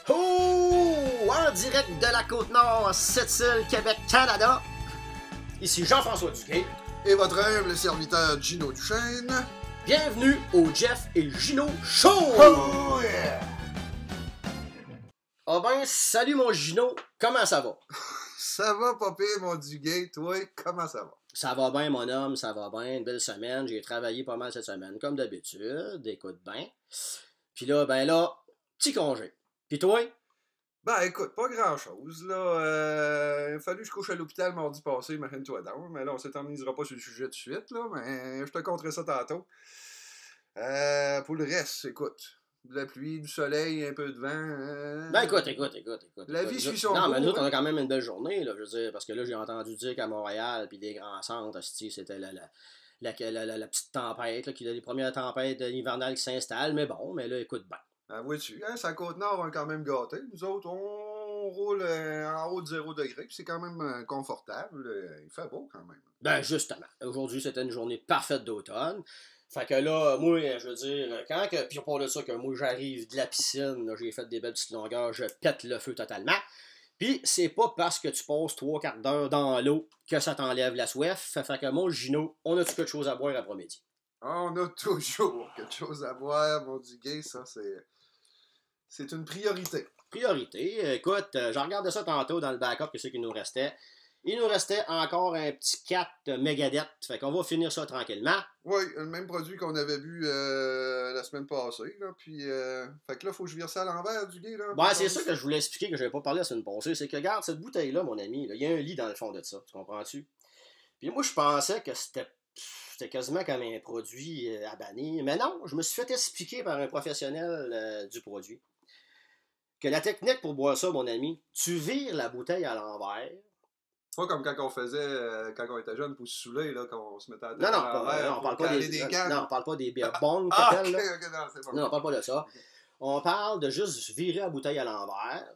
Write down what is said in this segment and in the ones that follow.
Oh! En direct de la Côte-Nord, Sept-Îles, Québec, Canada. Ici Jean-François Duguay. Et votre humble serviteur Gino Duchesne. Bienvenue au Jeff et Gino Show! Oh yeah! Ah ben, salut mon Gino, comment ça va? Ça va pas pire, mon Duguay. Toi, comment ça va? Ça va bien, mon homme, ça va bien. Une belle semaine. J'ai travaillé pas mal cette semaine, comme d'habitude. Écoute bien. Puis là, petit congé. Puis toi? Ben, écoute, pas grand-chose, là. Il a fallu que je couche à l'hôpital mardi passé, imagine-toi donc. Mais là, on s'éternisera pas sur le sujet tout de suite, là. Mais je te conterai ça tantôt. Pour le reste, écoute. De la pluie, du soleil, un peu de vent. Ben écoute. La vie suit son Non, mais cours, nous autres, on hein. a quand même une belle journée, là, je veux dire, parce que là, j'ai entendu dire qu'à Montréal, puis des grands centres, c'était la petite tempête, là, les premières tempêtes hivernales qui s'installent, mais bon, mais là, écoute bien. Ah, vois-tu, hein, sa Côte-Nord, on est quand même gâté. Nous autres, on roule en haut de 0 degré, puis c'est quand même confortable. Il fait beau quand même. Ben justement, aujourd'hui, c'était une journée parfaite d'automne. Fait que là, moi, je veux dire, puis on parle de ça, que moi, j'arrive de la piscine, là, j'ai fait des belles petites longueurs, je pète le feu totalement. Puis c'est pas parce que tu passes 3 quarts d'heure dans l'eau que ça t'enlève la soif. Fait que mon Gino, on a-tu quelque chose à boire après-midi? On a toujours quelque chose à boire, mon Duguay, ça, c'est une priorité. Priorité, écoute, je regardais ça tantôt dans le backup, qu'est-ce qu'il nous restait. Il nous restait encore un petit 4 Megadeth, fait qu'on va finir ça tranquillement. Oui, le même produit qu'on avait bu la semaine passée, là, puis fait que là, faut que je vire ça à l'envers, Duguay, là. Ben, c'est ça que je voulais expliquer, que je n'avais pas parlé la semaine passée, c'est que, regarde, cette bouteille-là, mon ami, il y a un lit dans le fond de ça, tu comprends-tu? Puis moi, je pensais que c'était quasiment comme un produit à bannir, mais non, je me suis fait expliquer par un professionnel du produit que la technique pour boire ça, mon ami, tu vires la bouteille à l'envers. Pas comme quand on faisait, quand on était jeune, pour se saouler, là, quand on se mettait à Non, on parle pas des cannes. non, on parle pas des beer bongs, Ah, qu'appelle, ok, là. ok, non, c'est bon. Non, on parle pas de ça. On parle de juste virer la bouteille à l'envers,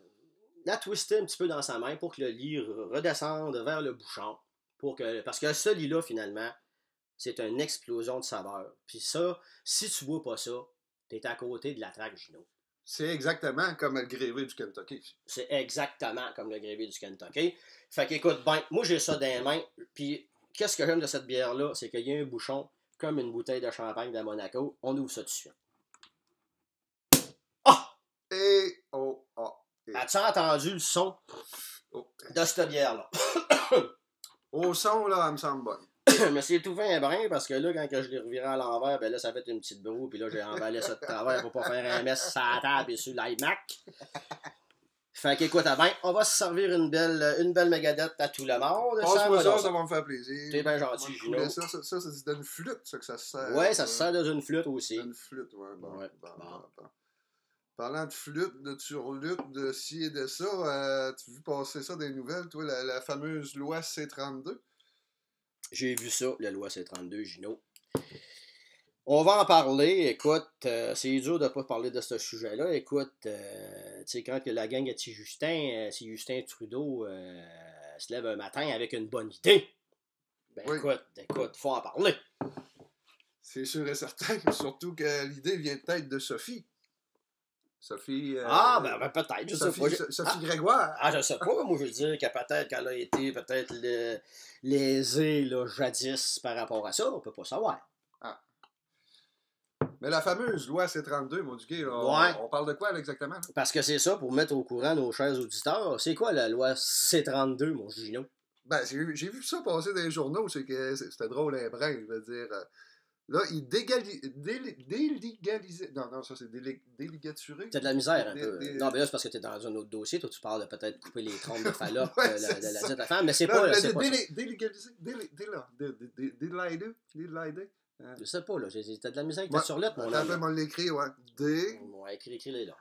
la twister un petit peu dans sa main pour que le lit redescende vers le bouchon. Parce que ce lit-là, finalement, c'est une explosion de saveur. Puis ça, si tu bois pas ça, t'es à côté de la traque, Gino. C'est exactement comme le grévé du Kentucky. C'est exactement comme le grévé du Kentucky. Fait qu'écoute, ben, moi j'ai ça dans les mains. Puis qu'est-ce que j'aime de cette bière-là, c'est qu'il y a un bouchon comme une bouteille de champagne de Monaco. On ouvre ça tout de suite. Ah! Et oh, oh. As-tu entendu le son de cette bière-là? Au son, là, elle me semble bonne. Mais c'est tout fin un brin parce que là, quand je l'ai reviré à l'envers, ben là, ça fait une petite broue. Puis là, j'ai emballé ça de travers pour pas faire un mess sur la table et sur l'iMac. Fait qu'écoute, avant, on va se servir une belle Megadeth à tout le monde. Passe-moi ça va me faire plaisir. T'es bien gentil, Gino. Ça, c'est dans une flûte, ça, que ça se sert. Ouais, ça se sert dans une flûte aussi. Dans une flûte, ouais. Bon. Bon. Parlant de flûte, de turlute, de ci et de ça, tu as vu passer ça des nouvelles, toi, la fameuse loi C-32? J'ai vu ça, la loi C-32, Gino. On va en parler. Écoute, c'est dur de ne pas parler de ce sujet-là. Écoute, tu sais, quand la gang à si Justin Trudeau se lève un matin avec une bonne idée, ben Oui. écoute, faut en parler. C'est sûr et certain, surtout que l'idée vient peut-être de Sophie. Sophie... ben peut-être, je sais pas. Sophie Grégoire. Je sais pas, moi je veux dire que peut-être qu'elle a été lésée là, jadis par rapport à ça, on peut pas savoir. Mais la fameuse loi C-32, mon Duguay, Ouais. on parle de quoi là, exactement? Là? Parce que c'est ça, pour mettre au courant nos chers auditeurs, c'est quoi la loi C-32, mon Gino? Ben, j'ai vu ça passer dans les journaux, c'était drôle un brin, je veux dire. Là, ils délégalisaient... Non, ça c'est déligaturé. T'as de la misère un peu. Non, mais là, c'est parce que t'es dans un autre dossier. Toi, tu parles de peut-être couper les trompes de Fallope Ouais, de c'est la ça. dite à femme, mais c'est Non, pas. mais C'est pas ça. délégaliser. Délider. Je sais pas, là. T'as de la misère avec Ouais. ta surlette, mon Attends, homme. on l'écrit, ouais. Ouais, écris-les là.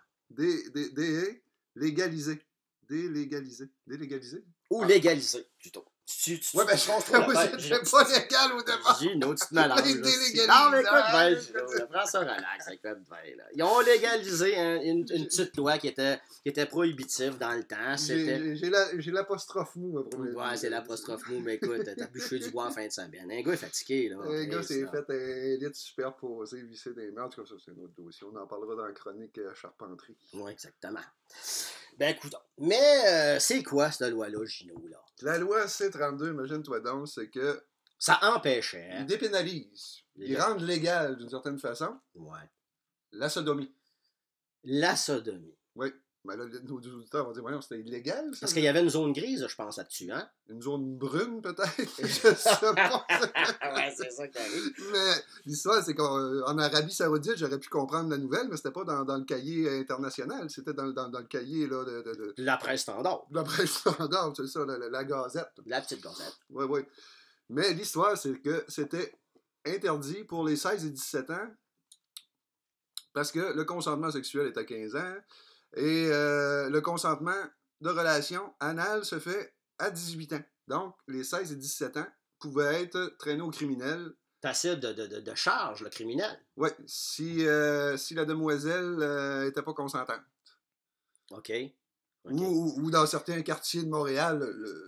Légaliser. Délégaliser. Délégaliser? Ou légaliser, plutôt. Tu Ouais, ben, penses trop la tête. c'est pas légal au départ. Gino, tu te mélanges. Ils là. délégualisent. Non, mais écoute, Ah, ben, Gino, là, prends ça relax, écoute, ben, là. Ils ont légalisé une petite loi qui était prohibitive dans le temps. C'était. J'ai l'apostrophe mou, pour le Ouais, c'est l'apostrophe mou, mais écoute, t'as bûché du bois en fin de semaine. Un gars est fatigué, là. Un gars Chris, s'est là. fait un lit superposé, vissé des mains. En tout cas, ça, c'est un autre dossier. On en parlera dans la chronique charpenterie. Oui, exactement. Ben, écoute. Mais c'est quoi cette loi-là, Gino, là? La loi C-32, imagine-toi donc, c'est que Ça empêchait. ils dépénalisent. Ils rendent légal, d'une certaine façon, Ouais. la sodomie. La sodomie. Oui. Mais là, nos auditeurs vont dire, voyons, c'était illégal, ça? Parce qu'il y avait une zone grise, je pense, là-dessus, hein? Une zone brune, peut-être? Je sais pas. Ouais, c'est ça qui arrive. Mais l'histoire, c'est qu'en Arabie Saoudite, j'aurais pu comprendre la nouvelle, mais c'était pas dans le cahier international, c'était dans le cahier là, de La presse standard. la presse standard, c'est ça, la Gazette. La petite gazette. Oui, oui. Mais l'histoire, c'est que c'était interdit pour les 16 et 17 ans parce que le consentement sexuel est à 15 ans et le consentement de relation anale se fait à 18 ans. Donc, les 16 et 17 ans pouvaient être traînés au criminel. Passible de charge, le criminel. Oui, si la demoiselle n'était pas consentante. OK. Ou dans certains quartiers de Montréal,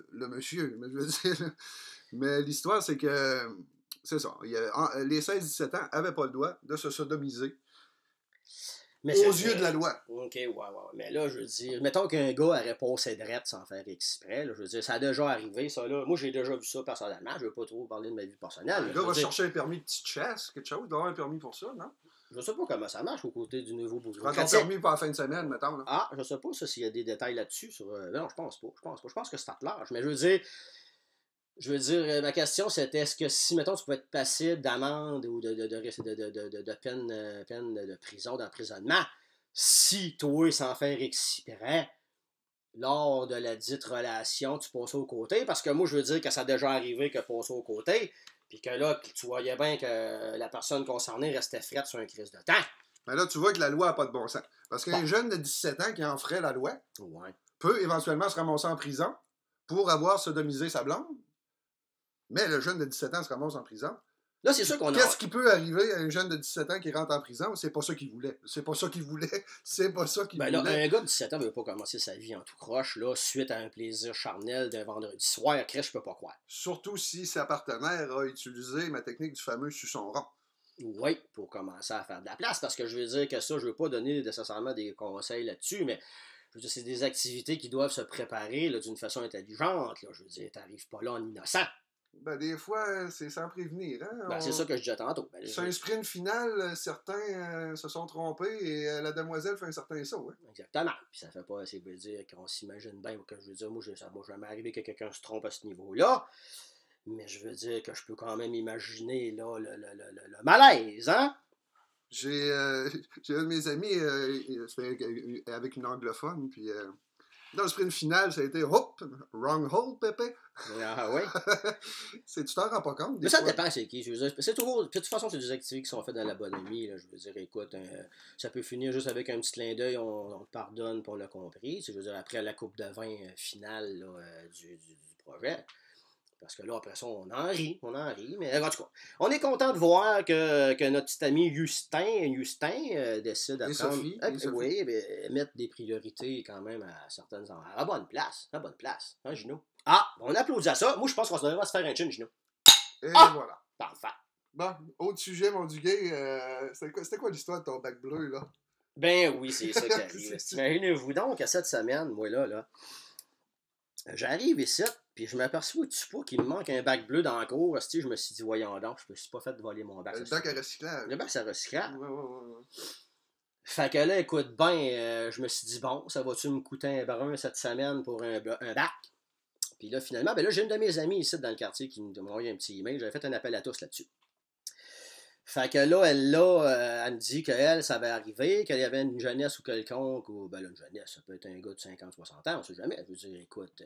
le monsieur. Mais, je veux dire, mais l'histoire, c'est que c'est ça. Les 16-17 ans n'avaient pas le droit de se sodomiser aux yeux de la loi. OK, ouais. Mais là, je veux dire, mettons qu'un gars aurait passé drette sans faire exprès. Là, je veux dire, ça a déjà arrivé, ça. Là. Moi, j'ai déjà vu ça personnellement. Je ne veux pas trop parler de ma vie personnelle. Le gars va chercher un permis de petite chasse, quelque chose. Il doit avoir un permis pour ça, non? Je sais pas comment ça marche aux côtés du nouveau Tu prends ton permis pour la fin de semaine, mettons. Là. Ah, je sais pas ça s'il y a des détails là-dessus. Non, je pense pas. Je pense que c'est à large. Mais je veux dire, ma question c'était est-ce que si, mettons, tu peux être passible d'amende ou de peine de prison, d'emprisonnement, si toi, sans faire exprès, lors de la dite relation, tu passes au côté, parce que moi, je veux dire que ça a déjà arrivé que passer au côté, puis que là, tu voyais bien que la personne concernée restait frette sur un crise de temps. Mais là, tu vois que la loi n'a pas de bon sens. Parce qu'un jeune de 17 ans qui en ferait la loi peut éventuellement se ramasser en prison pour avoir sodomisé sa blonde. Mais le jeune de 17 ans se ramasse en prison. Là, c'est sûr qu'on a... Qu'est-ce qui peut arriver à un jeune de 17 ans qui rentre en prison? C'est pas ça qu'il voulait. C'est pas ça qu'il voulait. Ben là, un gars de 17 ans ne veut pas commencer sa vie en tout croche, là, suite à un plaisir charnel d'un vendredi soir. Crèche, je peux pas croire. Surtout si sa partenaire a utilisé ma technique du fameux suçon rond. Oui, pour commencer à faire de la place, parce que je veux dire que ça, je veux pas donner nécessairement des conseils là-dessus, mais je veux dire, c'est des activités qui doivent se préparer là, d'une façon intelligente. Là. Je veux dire, t'arrives pas là en innocent. Ben, des fois, c'est sans prévenir. Hein? Ben, c'est ça que je disais tantôt. Ben, c'est un sprint final, certains se sont trompés et la demoiselle fait un certain saut. Hein? Exactement. Puis ça fait pas assez veut dire qu'on s'imagine bien que je veux dire, moi, ça m'a jamais arrivé que quelqu'un se trompe à ce niveau-là. Mais je veux dire que je peux quand même imaginer là, le malaise, hein? J'ai un de mes amis, c'était avec une anglophone, puis dans le sprint final, ça a été hop, wrong hole, Pépé. Ah oui? Tu t'en rends pas compte. Mais ça dépend c'est qui. Je veux dire, c'est toujours, de toute façon, c'est des activités qui sont faites dans la bonhomie. Là, je veux dire, écoute, ça peut finir juste avec un petit clin d'œil, on te pardonne pour le compris. Je veux dire, après la coupe de vin finale là, du projet. Parce que là, après ça, on en rit. Mais en tout cas, on est content de voir que notre petit ami Justin décide de mettre des priorités quand même à certaines à la bonne place. À la bonne place. Hein, Gino? Ah, on applaudit à ça. Moi, je pense qu'on devrait se faire un chin, Gino. Et voilà. Parfait. Bon, autre sujet, mon Duguay. C'était quoi l'histoire de ton bac bleu, là? Ben oui, c'est ça qui arrive. Imaginez-vous donc à cette semaine, moi là, j'arrive ici, puis je m'aperçois pas qu'il me manque un bac bleu dans la cour. Je me suis dit, voyons donc, je me suis pas fait voler mon bac. Le bac à recyclage. Le bac à recyclage. Ouais. Fait que là, écoute, je me suis dit, bon, ça va-tu me coûter un brun cette semaine pour un bac? Puis là, finalement, ben là, j'ai une de mes amies ici dans le quartier qui m'a envoyé un petit email. J'avais fait un appel à tous là-dessus. Fait que là, elle me dit qu'elle, ça va arriver, qu'il y avait une jeunesse ou quelconque, ou ben là, une jeunesse, ça peut être un gars de 50-60 ans, on sait jamais. Je veux dire, écoute,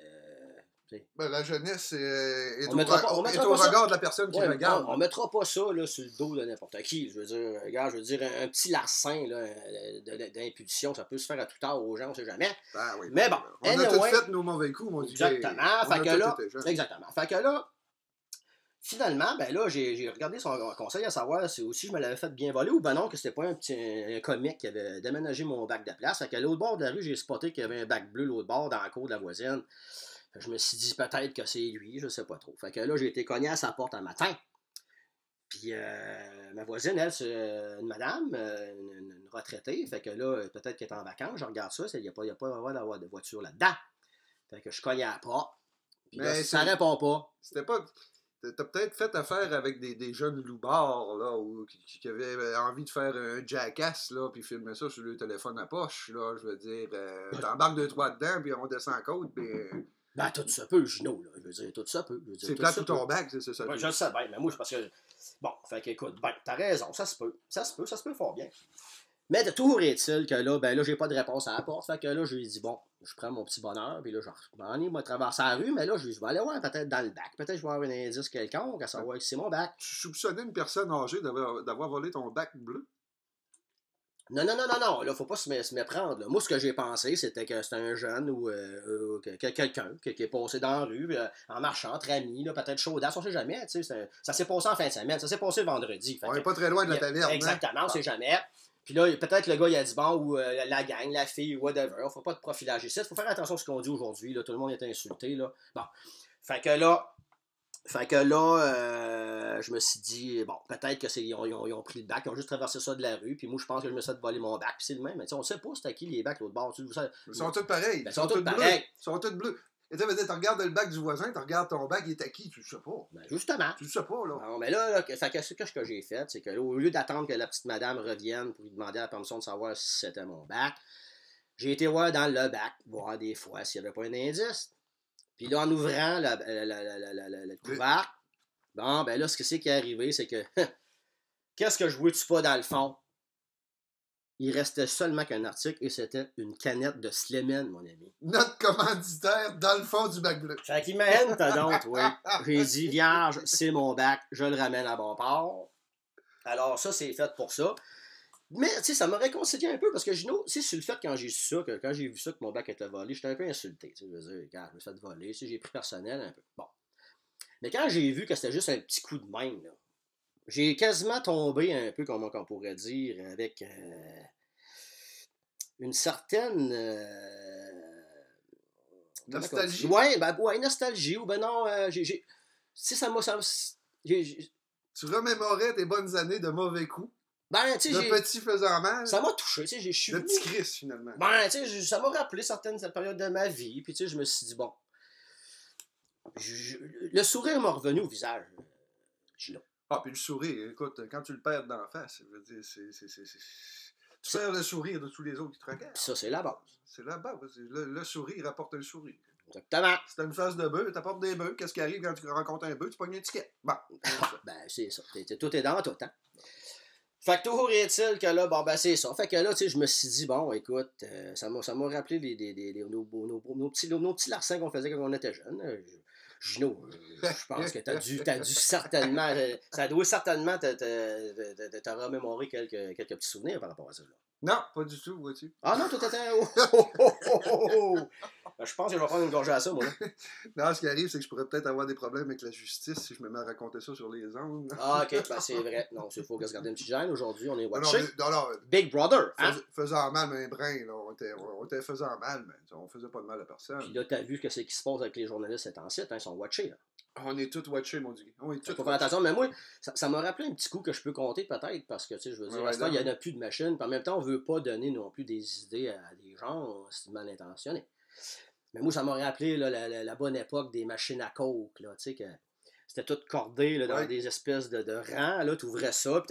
T'sais. Ben, la jeunesse est On au, mettra pas, on re- est mettra au pas ça. regard de la personne qui Ouais, regarde. on mettra pas ça là, sur le dos de n'importe qui. Je veux dire, regarde, je veux dire, un petit larcin là, d'impulsion, ça peut se faire à tout âge aux gens, on sait jamais. Ben oui, Mais bon, on a tous anyway, fait nos mauvais coups, mon Dieu. exactement. On Fait a que tous là, été jeunes. exactement. Fait que là, finalement, ben là, j'ai regardé son conseil à savoir si aussi je me l'avais fait bien voler ou ben non, que c'était pas un comique qui avait déménagé mon bac de place. Fait qu'à l'autre bord de la rue, j'ai spoté qu'il y avait un bac bleu l'autre bord dans la cour de la voisine. Fait que je me suis dit peut-être que c'est lui, je sais pas trop. Fait que là, j'ai été cogné à sa porte un matin. Puis ma voisine, elle, c'est une madame, une retraitée. Fait que là, peut-être qu'elle est en vacances, je regarde ça, il n'y a pas d'avoir de voiture là-dedans. Fait que je cogne à la porte. Puis là, Mais ça répond pas. C'était pas. T'as peut-être fait affaire avec des jeunes loupards, là, qui avaient envie de faire un jackass, là, puis filmer ça sur le téléphone à poche, là, je veux dire. T'embarques 2-3 dedans, puis on descend en côte, puis. Ben, tout ça peut, Gino, là. Je veux dire, tout ça peut. Je veux dire, C'est tout plat ça tout peut. ton bac, c'est ça. Ouais, je le sais bien, mais moi, c'est parce que. Bon, fait qu'écoute, ben, t'as raison, ça se peut. Ça se peut fort bien. Mais de tout est-il que là, ben là, j'ai pas de réponse à la porte. Fait que là, je lui ai dit, bon, je prends mon petit bonheur, puis là, je m'en aller, moi, traverser la rue, mais là, je vais aller voir peut-être dans le bac. Peut-être que je vais avoir un indice quelconque à savoir que c'est mon bac. Tu soupçonnais une personne âgée d'avoir volé ton bac bleu? Non, là, faut pas se méprendre. Là. Moi, ce que j'ai pensé, c'était que c'était un jeune ou quelqu'un qui est passé dans la rue en marchant, entre amis, là, peut-être chaudasse, on sait jamais. Ça s'est passé en fin de semaine, ça s'est passé vendredi. On n'est pas très loin de la taverne. Exactement, on sait jamais. Puis là, peut-être le gars, il a dit, bon, ou la gang, la fille, whatever, on ne faut pas de profilage ici. Il faut faire attention à ce qu'on dit aujourd'hui. Tout le monde est insulté. Là. Bon. Fait que là, je me suis dit, bon, peut-être qu'ils ont pris le bac, ils ont juste traversé ça de la rue, puis moi, je pense que je me suis fait voler mon bac, puis c'est le même. Mais on ne sait pas c'était qui les bacs l'autre bord. Ils sont tous pareils. Ils sont tous pareils. Ils sont tous bleus. Et tu regardes le bac du voisin, tu regardes ton bac, il est à qui? Tu le sais pas. Ben justement. Tu le sais pas, là. Non, mais là, ce que j'ai fait, c'est que là, au lieu d'attendre que la petite madame revienne pour lui demander la permission de savoir si c'était mon bac, j'ai été voir dans le bac, voir des fois s'il n'y avait pas un indice. Puis là, en ouvrant le couvercle, bon, ben là, ce que c'est qui est arrivé, c'est que qu'est-ce que je vois-tu pas dans le fond? Il restait seulement qu'un article et c'était une canette de Slemen, mon ami. Notre commanditaire dans le fond du bac bleu. Fait qu'imagine, t'as donc, oui. J'ai dit, vierge, c'est mon bac, je le ramène à bon port. Alors, ça, c'est fait pour ça. Mais, tu sais, ça m'a réconcilié un peu parce que, Gino, tu sais, sur le fait, quand j'ai su ça, quand j'ai vu ça, que mon bac était volé, j'étais un peu insulté. Tu sais, je veux dire, regarde, je me suis fait voler, tu sais, j'ai pris personnel un peu. Bon. Mais quand j'ai vu que c'était juste un petit coup de main, là, j'ai quasiment tombé un peu, comment on pourrait dire, avec une certaine nostalgie. Ouais, nostalgie. Ou ben non, si ça m'a. Tu remémorais tes bonnes années de mauvais coups. Ben, tu sais, de petits faisant mal. Ça m'a touché, tu sais, je suis. De petits Chris, finalement. Ben, tu sais, ça m'a rappelé cette période de ma vie. Puis, tu sais, je me suis dit, bon. Le sourire m'a revenu au visage. Ah, puis le sourire, écoute, quand tu le perds d'en face, je veux dire, tu perds le sourire de tous les autres qui te regardent. Ça, c'est la base. C'est la base. Le sourire apporte un sourire. Exactement. Si t'as une face de bœuf, t'apportes des bœufs. Qu'est-ce qui arrive quand tu rencontres un bœuf? Tu pognes une étiquette. Bon. Ben, c'est ça. Tout est dans tout, hein. Fait que toujours est-il que là, bon, ben, c'est ça. Fait que là, tu sais, je me suis dit, bon, écoute, ça m'a rappelé nos petits larcins qu'on faisait quand on était jeunes. Gino, je pense que t'as dû certainement, ça doit certainement te remémorer quelques petits souvenirs par rapport à ça. Là. Non, pas du tout, vois-tu. Ah non, tout était... Je pense que je vais prendre une gorgée à ça, moi. Là. Non, ce qui arrive, c'est que je pourrais peut-être avoir des problèmes avec la justice si je me mets à raconter ça sur les ondes. Ah, ok, ben, c'est vrai. Non, il faut se garder une petite gêne. Aujourd'hui, on est watché. Non, Big Brother, hein? Faisant mal un brin, là. On était faisant mal, mais on faisait pas de mal à personne. Puis là, t'as vu que c'est qui se passe avec les journalistes cet site, hein, ils sont watchés, là. On est tous watchés, mon Dieu. On est tous faut faire attention, mais moi, ça m'a rappelé un petit coup que je peux compter peut-être, parce que, tu sais, je veux dire, à ce temps, il n'y en a plus de machines, puis en même temps, on ne veut pas donner non plus des idées à des gens, c'est mal intentionné. Mais moi, ça m'a rappelé là, la bonne époque des machines à coke, là, tu sais, que c'était tout cordé là, dans des espèces de rangs, là, tu ouvrais ça, puis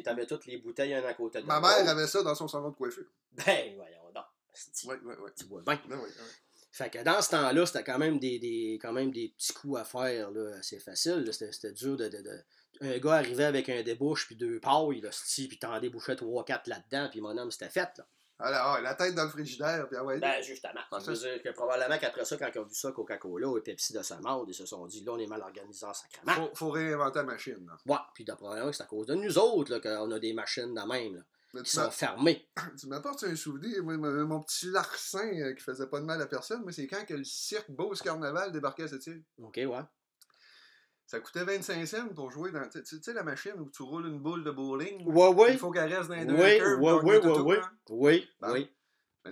t'avais toutes les bouteilles un à côté de l'autre. Ma mère avait ça dans son salon de coiffure. Ben, voyons donc. Oui. Tu vois bien. Oui. Fait que dans ce temps-là, c'était quand même des petits coups à faire, là, assez facile. C'était dur Un gars arrivait avec un débouche puis 2 pailles, là, puis t'en débouchais 3-4 là-dedans, puis mon homme, c'était fait, là. Alors, la tête dans le frigidaire, puis ah ouais. Ben, justement. Je veux dire que probablement qu'après ça, quand ils ont vu ça, Coca-Cola et Pepsi de sa monde, ils se sont dit, là, on est mal organisé en sacrement. Faut réinventer la machine. Là. Ouais, puis d'après moi, c'est à cause de nous autres qu'on a des machines de même, là, qui sont fermées. Tu m'apportes un souvenir, moi, mon petit larcin qui faisait pas de mal à personne, moi, c'est quand que le cirque Beauce Carnaval débarquait à cette île. OK, ouais. Ça coûtait 25 cents pour jouer dans. Tu sais, la machine où tu roules une boule de bowling. Ouais. Il faut qu'elle reste dans les deux Oui, curves. Oui. Ben,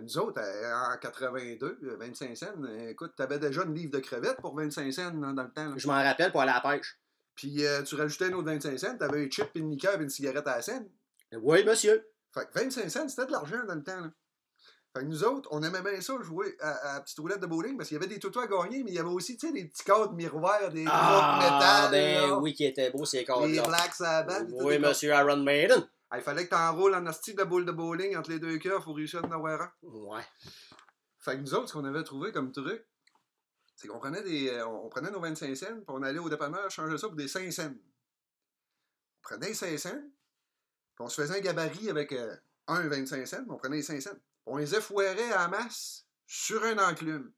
nous autres, en 82, 25 cents, écoute, t'avais déjà une livre de crevettes pour 25 cents dans le temps. Là. Je m'en rappelle pour aller à la pêche. Puis tu rajoutais un autre 25 cents, t'avais un chip, une liqueur et une cigarette à la scène. Oui, monsieur. Fait que 25 cents, c'était de l'argent dans le temps. Là. Fait que nous autres, on aimait bien ça, jouer à la petite roulette de bowling, parce qu'il y avait des toutous à gagner, mais il y avait aussi, tu sais, des petits cadres miroirs, des gros métal. Ben oui, qui étaient beaux, ces cadres-là. Les Black Sabbath. Oui, monsieur Iron Maiden. Il fallait que t'enroules en hostie de boule de bowling entre les deux cœurs pour réussir à en avoir un. Ouais. Fait que nous autres, ce qu'on avait trouvé comme truc, c'est qu'on prenait on prenait nos 25 cents, puis on allait au dépanneur changer ça pour des 5 cents. On prenait les 5 cents, puis on se faisait un gabarit avec un 25 cents, puis on prenait les 5 cents. On les effouerait à la masse sur un enclume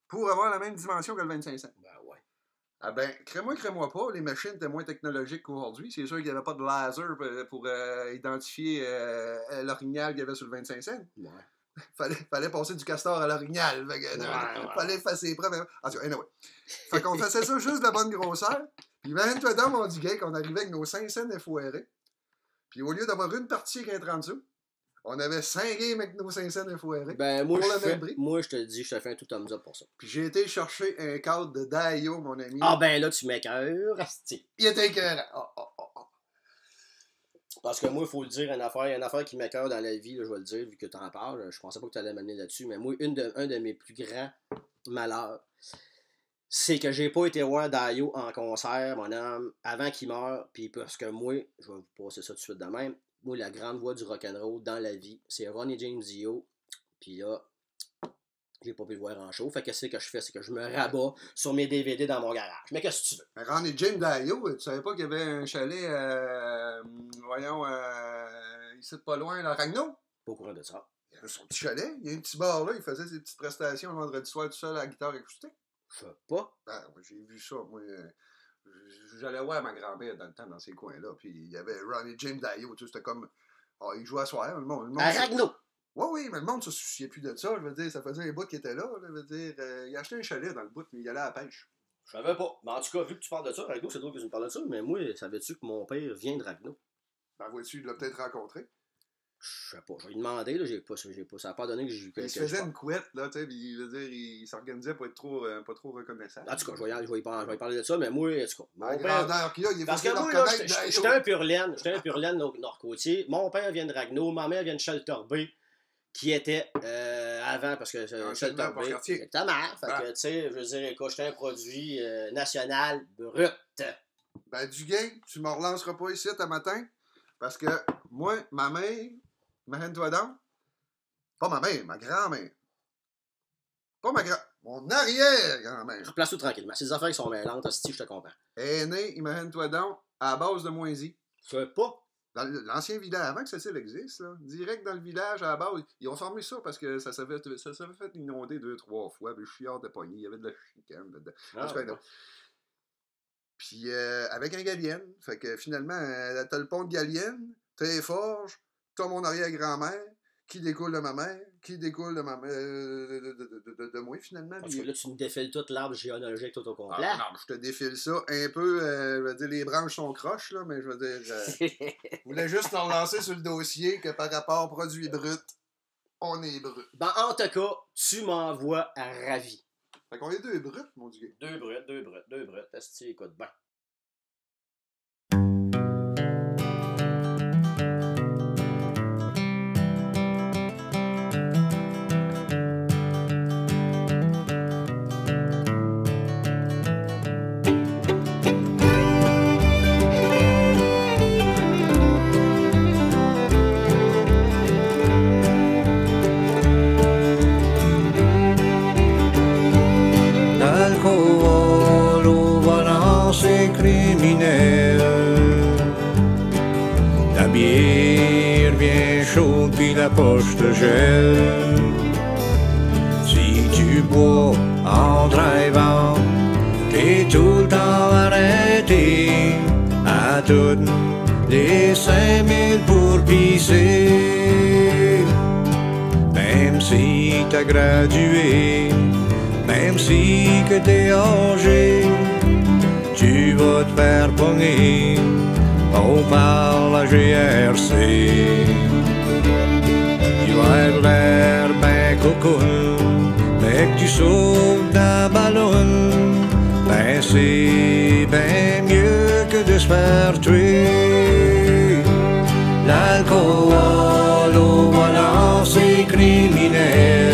pour avoir la même dimension que le 25 cents. Ben ouais. Ah ben, crée-moi pas, les machines étaient moins technologiques qu'aujourd'hui. C'est sûr qu'il n'y avait pas de laser pour identifier l'orignal qu'il y avait sur le 25 cents. Ouais. Fallait passer du castor à l'orignal. Fallait effacer les preuves. Anyway. Fait qu'on faisait ça juste de la bonne grosseur. Puis imagine-toi dans mon dit qu'on arrivait avec nos 5 cents effoirés. Puis au lieu d'avoir une partie qui est en dessous, on avait 5 games avec nos 5 cents effoirés. Ben moi, je te dis, je te fais un tout thumbs up pour ça. Puis j'ai été chercher un cadre de Dio, mon ami. Ah ben là, tu m'écœures. Il était écœurant. Parce que moi, il faut le dire, une affaire qui m'écœure dans la vie, là, je vais le dire, vu que tu en parles. Je pensais pas que tu allais m'amener là-dessus, mais moi, un de mes plus grands malheurs, c'est que j'ai pas été voir Dio en concert, mon homme, avant qu'il meure, puis parce que moi, je vais vous passer ça tout de suite de même, moi, la grande voix du rock'n'roll dans la vie, c'est Ronnie James Dio, puis là, j'ai pas pu le voir en show, fait que qu'est-ce que je fais, c'est que je me rabats sur mes DVD dans mon garage. Mais qu'est-ce que tu veux? Ronnie James Dio, tu savais pas qu'il y avait un chalet, ici pas loin, à Ragno? Pas au courant de ça. Il y a son petit chalet, il y a un petit bar là, il faisait ses petites prestations le vendredi soir tout seul à la guitare acoustique. Je sais pas. Ben, j'ai vu ça, moi. J'allais voir ma grand-mère dans le temps, dans ces coins-là, puis il y avait Ronnie James Dio, tu sais, c'était comme... Ah, il jouait à soir, le monde à Ragno! Oui, mais le monde ne se souciait plus de ça, je veux dire, ça faisait un bout qui était là, je veux dire, il a acheté un chalet dans le bout, mais il allait à la pêche. Je savais pas. Mais en tout cas, vu que tu parles de ça, Ragno, c'est drôle que tu me parles de ça, mais moi, savais-tu que mon père vient de Ragno? Ben, vois-tu, il l'a peut-être rencontré. Je sais pas, je vais lui demander, là, ça n'a pas donné que j'ai eu Il se faisait une couette, là, tu sais, il veut dire, il s'organisait pour être pas trop reconnaissable. En tout cas, je vais y parler de ça, mais moi, en tout cas, mon père... Parce que moi, là, j'étais un pur laine nord-côtier. Mon père vient de Ragno, ma mère vient de Shelter-Bay, qui était avant, parce que Shelter-Bay, c'est ta mère. Fait que, tu sais, je veux dire, écoute, j'étais un produit national brut. Ben, du gain, tu me relanceras pas ici à matin, parce que moi, ma mère, imagine-toi donc, pas ma mère, ma grand-mère. Pas ma grand... Mon arrière-grand-mère. Replace-toi tranquillement. Ces affaires qui sont mêlantes, si je te comprends. Elle est née, imagine-toi donc, à la base de Moisy. Je sais pas. Dans l'ancien village, avant que ça existe, là, direct dans le village, à la base, ils ont formé ça parce que ça s'avait fait inonder 2-3 fois, puis je suis hors de poignée, il y avait de la chicane dedans. Puis avec un Galienne, fait que finalement, t'as le pont de Galienne, t'as les forges, t'as mon arrière-grand-mère, qui découle de ma mère, qui découle de ma mère, de moi finalement. Parce que là, tu me défiles tout l'arbre géologique tout au complet. Ah, non, je te défile ça un peu, je veux dire, les branches sont croches, là, mais je veux dire, je voulais juste te relancer sur le dossier que par rapport au produit brut, on est brut. Ben, en tout cas, tu m'envoies à ravi. Fait qu'on est deux bruts, mon dieu. Deux bruts. Asti, écoute bien. la poche te gèle. Si tu bois en drivant, t'es tout le temps arrêté à toutes les 5000 pour pisser. Même si t'as gradué, même si que t'es âgé, tu vas te faire pogner par la GRC. Tu vas être l'air ben cocoon, mais que tu sauves d'un ballon, ben c'est ben mieux que de se faire tuer. L'alcool au volant c'est criminel.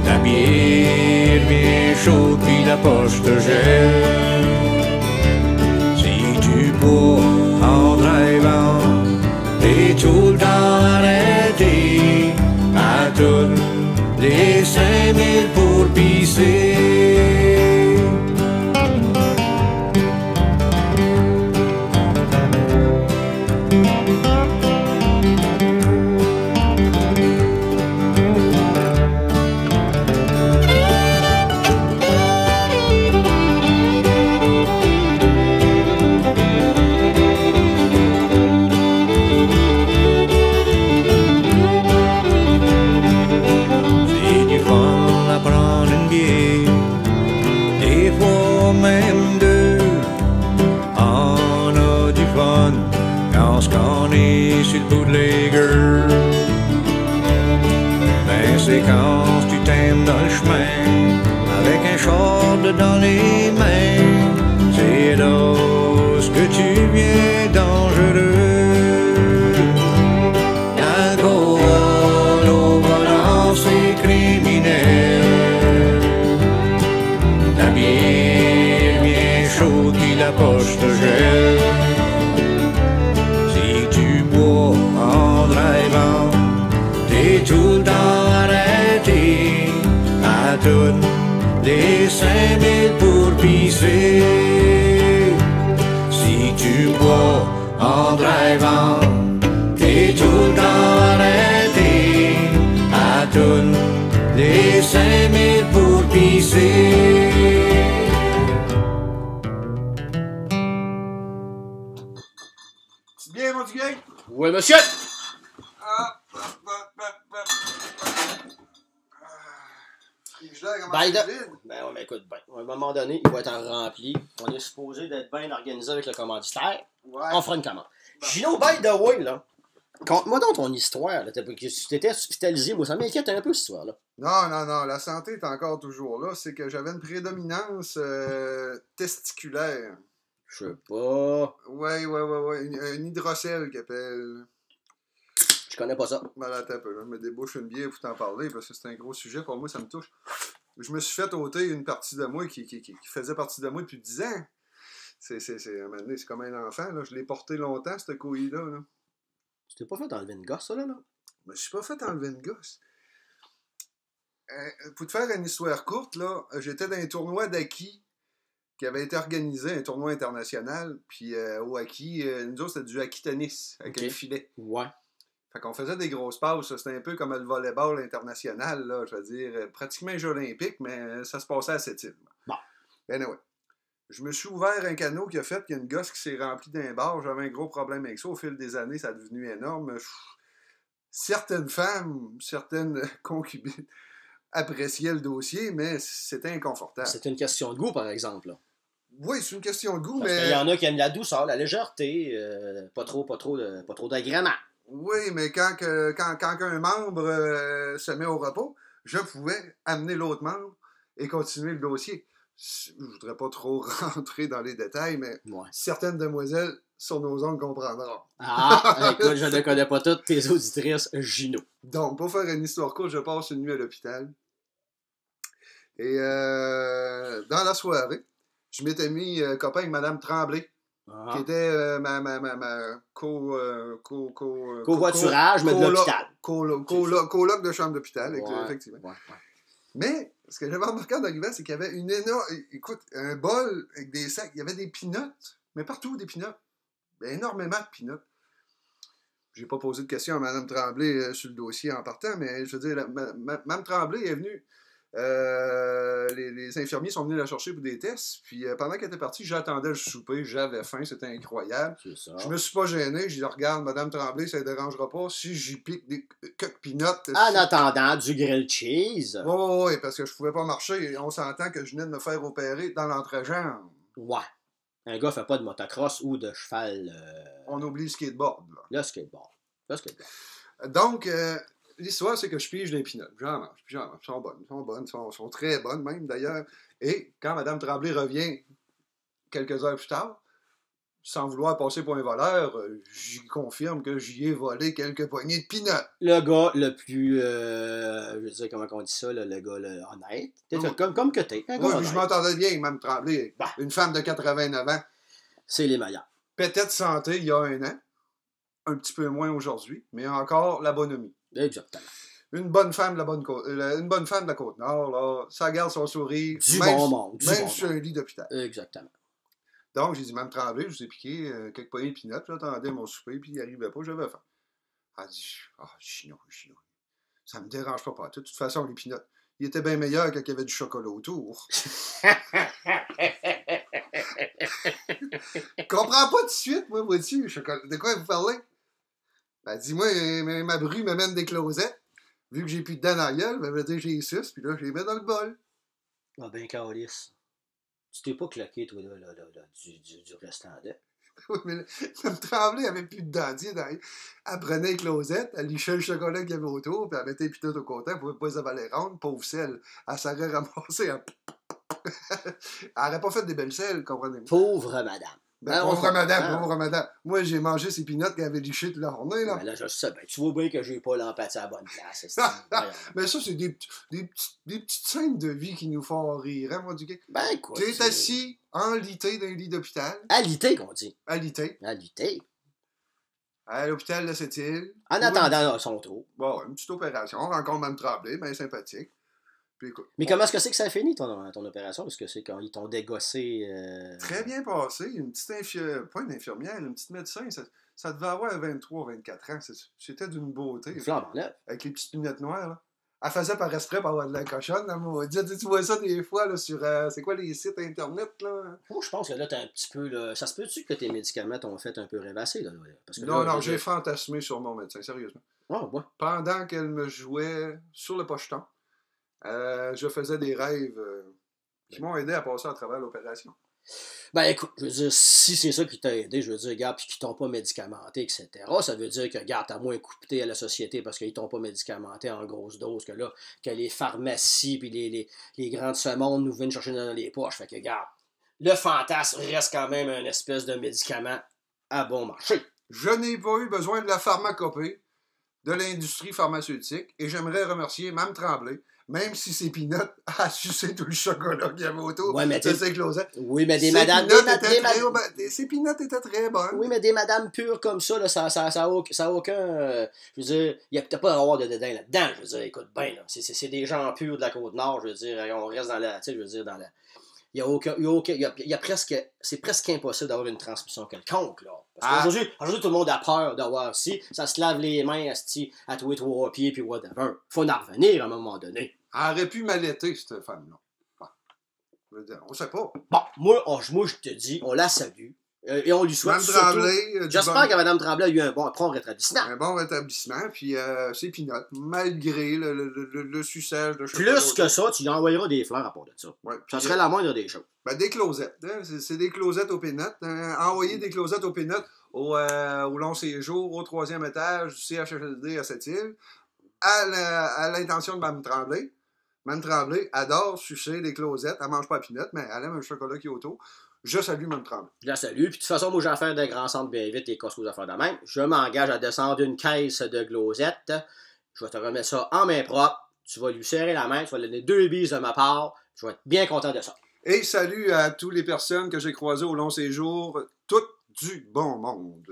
La bière bien chaude puis la poche te gèle. Si tu bois en drivant, t'es tout le temps arrêté à toutes les 5000 pour pisser. Même deux, on a du fun quand on est sur le bout de les gueules. Ben c'est quand tu t'aimes dans le chemin avec un char dans les mains, c'est là ce que tu viens dangereux. L'alcool au volant c'est criminel. La bière chaude qui la poche te gèle. Si tu bois en drivant, t'es tout le temps arrêté à toutes les 5000 pour pisser. Si tu bois en drivant, t'es tout le temps arrêté à toutes les 5000 pour pisser. Bien, mon Duguay? Oui, monsieur! Biden. Ben ouais, mais écoute, ben, à un moment donné, il va être en rempli. On est supposé d'être bien organisé avec le commanditaire. Ouais. On fera une commande. Gino, by the way, là, conte-moi donc ton histoire. Là. Tu t'étais hospitalisé, moi, ça m'inquiète un peu, cette histoire-là. Non, la santé est encore toujours là. C'est que j'avais une prédominance testiculaire. Je sais pas. Ouais. Une hydrocèle qu'ils appellent. Je connais pas ça. Ben, attends un peu, là. Je me débouche une bière pour t'en parler parce que c'est un gros sujet. Pour moi, ça me touche. Je me suis fait ôter une partie de moi qui faisait partie de moi depuis 10 ans. À un moment donné, c'est comme un enfant. Là. Je l'ai porté longtemps, cette couille-là. Là. Tu t'es pas fait enlever une gosse, ça, là? Je me suis pas fait enlever une gosse. Pour te faire une histoire courte, là, j'étais dans un tournoi d'Aki qui avait été organisé, un tournoi international. Puis au Aki, nous autres, c'était du Aki tennis avec un filet. Ouais. Fait qu'on faisait des grosses passes. C'était un peu comme le volleyball international, là, je veux dire, pratiquement un jeu olympique, mais ça se passait à cette île. Bon. Anyway. Je me suis ouvert un canot qui a fait qu'il y a une gosse qui s'est remplie d'un bar. J'avais un gros problème avec ça. Au fil des années, ça a devenu énorme. Certaines femmes, certaines concubines appréciaient le dossier, mais c'était inconfortable. C'est une question de goût, par exemple. Là. Oui, c'est une question de goût, parce mais... qu'il y en a qui aiment la douceur, la légèreté, pas trop d'agrément. Oui, mais quand un membre se met au repos, je pouvais amener l'autre membre et continuer le dossier. Je voudrais pas trop rentrer dans les détails, mais certaines demoiselles sur nos ongles comprendront. Ah, écoute, je ne connais pas toutes tes auditrices, Gino. Donc, pour faire une histoire courte, je passe une nuit à l'hôpital. Et dans la soirée, je m'étais mis copain avec Mme Tremblay, qui était ma covoiturage, mais de l'hôpital. Coloc de chambre d'hôpital, effectivement. Ouais. Mais, ce que j'avais remarqué en arrivant, c'est qu'il y avait une énorme... Écoute, un bol avec des sacs. Il y avait des peanuts, mais partout des peanuts. Énormément de peanuts. j'ai pas posé de questions à Mme Tremblay sur le dossier en partant, mais je veux dire, Mme Tremblay est venue. Les infirmiers sont venus la chercher pour des tests. Puis pendant qu'elle était partie, j'attendais le souper. J'avais faim, c'était incroyable. C'est ça. Je me suis pas gêné. J'ai dit, regarde, Mme Tremblay, ça ne dérangera pas si j'y pique des quelques peanuts. En attendant du grilled cheese. Oui, parce que je pouvais pas marcher. Et on s'entend que je venais de me faire opérer dans l'entrejambe. Ouais. Un gars fait pas de motocross ou de cheval. On oublie le skateboard. Là. Le skateboard. Le skateboard. Donc, l'histoire, c'est que je pige des peanuts. J'en mange. Puis j'en mange. Elles sont bonnes. Elles sont bonnes. Elles sont très bonnes, même, d'ailleurs. Et quand Mme Tremblay revient quelques heures plus tard, sans vouloir passer pour un voleur, j'y confirme que j'y ai volé quelques poignées de peanuts. Le gars le plus. Je veux dire, comment on dit ça, là, le gars honnête. T'es Oui. comme que t'es. Un gars Oui, puis honnête. je m'entendais bien avec Mme Tremblay. Bah. Une femme de 89 ans. C'est les meilleurs. Peut-être santé il y a un an. Un petit peu moins aujourd'hui. Mais encore la bonhomie. Exactement. Une bonne femme de la une bonne femme de la Côte-Nord, là, ça garde son sourire. Du même bon monde. Du même bon sur monde. un lit d'hôpital. Exactement. Donc, j'ai dit, Mme Tremblay, je vous ai piqué quelques poignées de peanuts, j'attendais mon souper, puis il n'arrivait pas, j'avais faim. Elle dit, chinois. Ça me dérange pas. De toute façon, les peanuts, ils étaient bien meilleurs quand il y avait du chocolat autour. Je comprends pas tout de suite, moi, vois-tu, de quoi vous parlez? Elle dit, moi, ma bru m'amène des closettes. Vu que j'ai plus de dents dans la gueule, ben, je veux dire, j'ai les suce, puis là, je les mets dans le bol. Ah ben, Carlis. Tu t'es pas claqué, toi, là, du restant de. Oui, mais Mme Tremblay avait plus de dentier dans elle. Elle prenait les closettes, elle lichait le chocolat qu'il y avait autour, puis elle mettait les pinottes au côté, elle pouvait pas les avaler rondes, pauvre sel. Elle s'aurait ramassée. Elle n'aurait pas fait des belles selles, comprenez-vous? Pauvre madame. Ben, pauvre madame. Moi, j'ai mangé ces pinottes qu'elle avait lichées toute la journée, là. Ben là, je sais, ben, tu vois bien que j'ai pas l'empathie à la bonne place. Mais ça, c'est des petites scènes de vie qui nous font rire, hein, moi, du gars. Ben, écoute. Tu es assis, enlité dans un lit d'hôpital. Alité, qu'on dit. Alité. Alité. À l'hôpital de Sept-Îles. En attendant son tour. Bon, une petite opération. On rencontre Mme Tremblay, bien sympathique. Puis écoute. Mais comment est-ce que c'est que ça a fini, ton opération? Parce que c'est quand ils t'ont dégossé. Très bien passé. Une petite pas une infirmière, une petite médecin. Ça devait avoir 23, 24 ans. C'était d'une beauté. Une flamme en neuf. Avec les petites lunettes noires, là. Elle faisait par respect pour avoir de la cochonne, là, moi. Tu vois ça des fois, là, sur, c'est quoi, les sites internet, là? Moi, je pense que là, t'es un petit peu, là... Ça se peut-tu que tes médicaments t'ont fait un peu rêvasser, là? Parce que Non, là, j'ai fantasmé sur mon médecin, sérieusement. Oh, ouais. Pendant qu'elle me jouait sur le pocheton, je faisais des rêves qui m'ont aidé à passer à travers l'opération. Ben écoute, je veux dire, si c'est ça qui t'a aidé, je veux dire, regarde, puis qu'ils t'ont pas médicamenté, etc., ça veut dire que, regarde, t'as moins coûté à la société parce qu'ils t'ont pas médicamenté en grosse dose que là, que les pharmacies puis les grandes semondes nous viennent chercher dans les poches. Fait que, regarde, le fantasme reste quand même un espèce de médicament à bon marché. Je n'ai pas eu besoin de la pharmacopée de l'industrie pharmaceutique et j'aimerais remercier Mme Tremblay, même si ces peanuts a sucé tout le chocolat qu'il y avait autour Ouais, mais de ses closettes. Oui, mais Ces peanuts étaient très bonnes. Oui, mais des madames pures comme ça, là, ça a aucun... je veux dire, il n'y a peut-être pas d'avoir de dédain là-dedans. Je veux dire, écoute bien, là, c'est des gens purs de la Côte-Nord, je veux dire, on reste dans la... Tu sais, je veux dire, dans la... Il y a presque... C'est presque impossible d'avoir une transmission quelconque, là. Parce qu'aujourd'hui, tout le monde a peur d'avoir si ça se lave les mains à tous les 3 pieds, puis whatever. Faut en revenir à un moment donné. Elle aurait pu m'allaiter, cette femme-là. Bon. Je veux dire, on sait pas. Bon, moi, je te dis, on la salue. Et on lui souhaite Mme surtout... Tremblay, J'espère que Mme Tremblay a eu un prompt rétablissement. un bon rétablissement, puis c'est peanuts, malgré le suçage de chocolat. Plus que ça, tu lui envoyeras des fleurs à part de ça. Ouais, Ça serait la moindre des choses. Ben, des closettes. Hein? C'est des closettes aux peanuts. Hein? Envoyer des closettes aux peanuts au long séjour, au 3e étage du CHSLD à Sept-Îles, à l'intention de Mme Tremblay. Mme Tremblay adore sucer des closettes. Elle mange pas à peanuts, mais elle aime le chocolat qui est autour. Je salue Mme Tremblay. Je la salue. Puis de toute façon, moi, j'ai affaire de grands centres bien vite et Costco affaires de même. Je m'engage à descendre une caisse de glosettes. Je vais te remettre ça en main propre. Tu vas lui serrer la main. Tu vas lui donner 2 bises de ma part. Je vais être bien content de ça. Et salut à toutes les personnes que j'ai croisées au long séjour. Toutes du bon monde.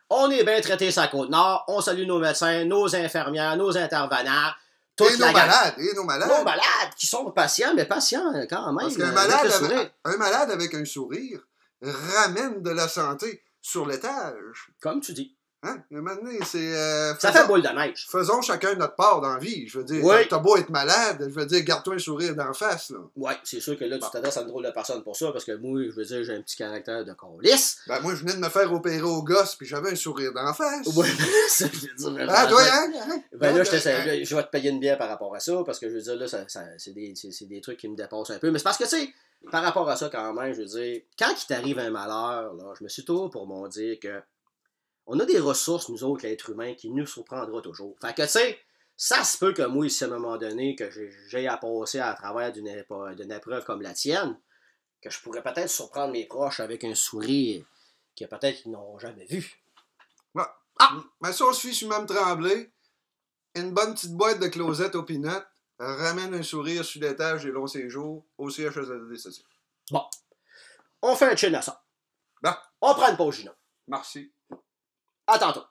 On est bien traités sur la Côte-Nord. On salue nos médecins, nos infirmières, nos intervenants. Et nos malades. Nos malades qui sont patients, mais patients quand même. Parce qu'un malade avec un sourire ramène de la santé sur l'étage. Comme tu dis. Hein? Un moment donné, c'est... Ça fait boule de neige. Faisons chacun notre part dans la vie. Je veux dire, Oui. t'as beau être malade, je veux dire, garde-toi un sourire d'en face, là. Ouais, c'est sûr que là, tu t'adresses à une drôle de personne pour ça, parce que moi, je veux dire, j'ai un petit caractère de câlisse. Ben, moi, je venais de me faire opérer au gosse, puis j'avais un sourire d'en face. Ouais, ça, je veux dire. Ah, toi, hein? Ben là, je vais te payer une bière par rapport à ça, parce que je veux dire, là, c'est des trucs qui me dépassent un peu. Mais c'est parce que, tu sais, par rapport à ça, quand même, je veux dire, quand il t'arrive un malheur, là, je me suis toujours pour m'en dire que on a des ressources, nous autres, l'être humain, qui nous surprendra toujours. Fait que, tu sais, ça se peut que moi, ici, à un moment donné, que j'ai à passer à travers d'une épreuve comme la tienne, que je pourrais peut-être surprendre mes proches avec un sourire que peut-être qu'ils n'auront jamais vu. Ouais. Ah! Ma sauce fille sur même tremblé, une bonne petite boîte de closette aux peanuts, ramène un sourire sur l'étage des longs séjours au CHSLD social. Bon. On fait un chin à ça. Bon. On prend une pause, Gino. Merci. À tantôt.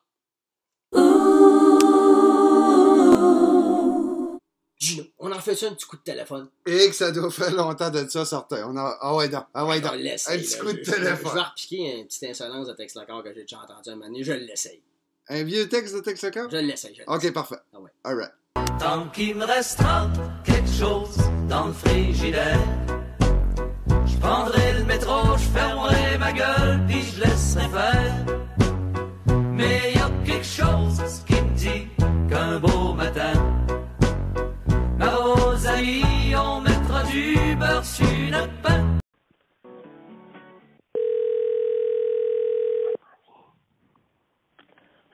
Gino, on en fait ça un petit coup de téléphone. Et que ça doit faire longtemps de ça, sortir. Ah ouais, donc. Ah ouais, donc. Je l'essaye, Un petit là. coup de Je téléphone. vais repiquer une petite insolence de texte lacard que j'ai déjà entendu un moment donné. Je l'essaye. Un vieux texte de texte quand? Je l'essaye. Ok, parfait. Ah ouais. Alright. Tant qu'il me restera quelque chose dans le frigidaire, je prendrai le métro, je fermerai ma gueule, puis je laisserai faire. Mais y a quelque chose qui me dit qu'un beau matin, ma Rosalie, on mettra du beurre sur notre pain.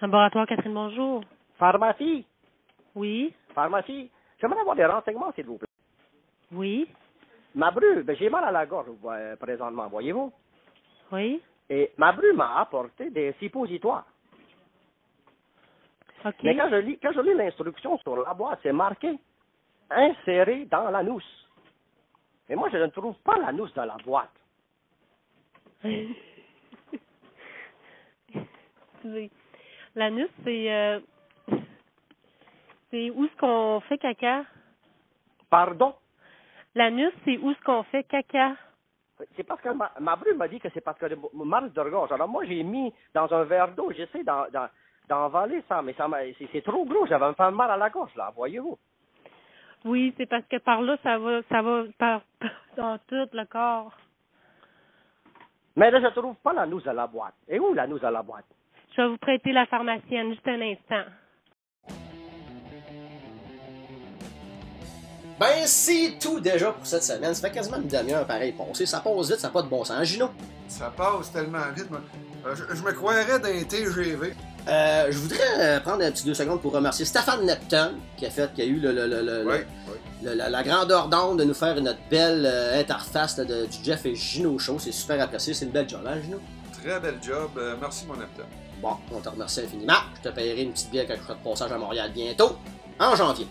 Laboratoire Catherine, bonjour. Pharmacie, Oui, pharmacie. J'aimerais avoir des renseignements, s'il vous plaît. oui, Ma bru, j'ai mal à la gorge présentement, voyez-vous. oui. Et ma bru m'a apporté des suppositoires. OK. Mais quand je lis l'instruction sur la boîte, c'est marqué inséré dans l'anus. Et moi, je ne trouve pas l'anus dans la boîte. Excusez. L'anus, c'est où est-ce qu'on fait caca? Pardon? L'anus, c'est où est-ce qu'on fait caca? C'est parce que ma bru m'a dit que c'est parce que mal de gorge. Alors moi, j'ai mis dans un verre d'eau, j'essaie d'envaler ça, mais c'est trop gros, j'avais me faire mal à la gorge, là, voyez-vous. Oui, c'est parce que par là, ça va dans tout le corps. Mais là, je ne trouve pas l'anus à la boîte. Et où l'anus à la boîte? Je vais vous prêter la pharmacienne, juste un instant. Ben, c'est tout déjà pour cette semaine. Ça fait quasiment une demi-heure pareil passé. Ça passe vite, ça n'a pas de bon sens. Gino? Ça passe tellement vite, moi. Je me croirais dans un TGV. Je voudrais prendre un petit 2 secondes pour remercier Stéphane Neptune qui a eu la grandeur d'onde de nous faire notre belle interface là, du Jeff et Gino Show. C'est super apprécié. C'est une belle job, hein, Gino? Très bel job. Merci, mon apte. Bon, on te remercie infiniment. Je te paierai une petite bière quand je ferai de passage à Montréal bientôt, en janvier.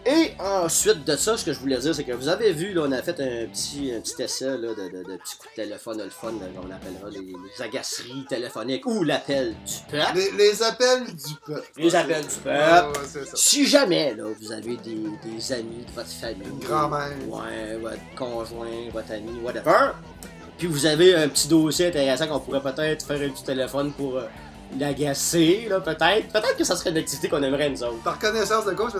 Et ensuite de ça, ce que je voulais dire, c'est que vous avez vu, là, on a fait un petit essai là, de petits coups de téléphone, le fun, là, on appellera les agaceries téléphoniques ou l'appel du peuple. Les appels du peuple. Les appels du peuple. Ouais, c'est ça. Si jamais là, vous avez des amis de votre famille, Une grand-mère. ouais, votre conjoint, votre ami, whatever, puis vous avez un petit dossier intéressant qu'on pourrait peut-être faire un petit téléphone pour l'agacer, là, peut-être que ça serait une activité qu'on aimerait nous autres. Par connaissance de cause,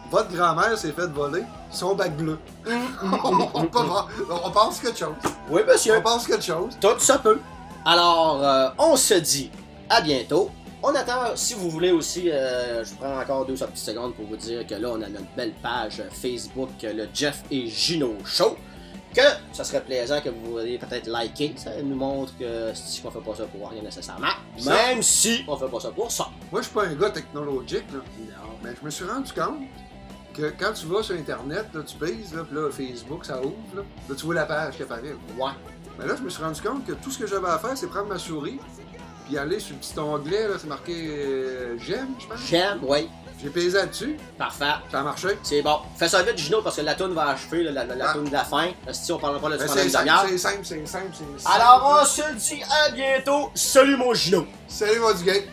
votre grand-mère s'est fait voler son bac bleu. on pense quelque chose. Oui, monsieur. On pense quelque chose. Tout ça peut. Alors, on se dit à bientôt. On attend, si vous voulez aussi, je prends encore 2 petites secondes pour vous dire que là, on a notre belle page Facebook, le Jeff et Gino Show, que ça serait plaisant que vous vouliez peut-être liker. Ça nous montre que si on fait pas ça pour rien nécessairement, même si on fait pas ça pour ça. Moi, je suis pas un gars technologique, là. Non. Mais je me suis rendu compte que quand tu vas sur Internet, là, tu pèses, là, puis là, Facebook, ça ouvre, là tu vois la page qui apparaît. Là. Ouais. Mais là, je me suis rendu compte que tout ce que j'avais à faire, c'est prendre ma souris, puis aller sur le petit onglet, là, c'est marqué J'aime, je pense. J'aime, oui. J'ai pesé là-dessus, Parfait. ça a marché. C'est bon. Fais ça vite, Gino, parce que la toune va achever, là, la toune de la fin. Si on parlera pas là, Ben, pendant une c'est demi-heure. simple. Alors, on se dit à bientôt. Salut, mon Gino. Salut, mon du gay.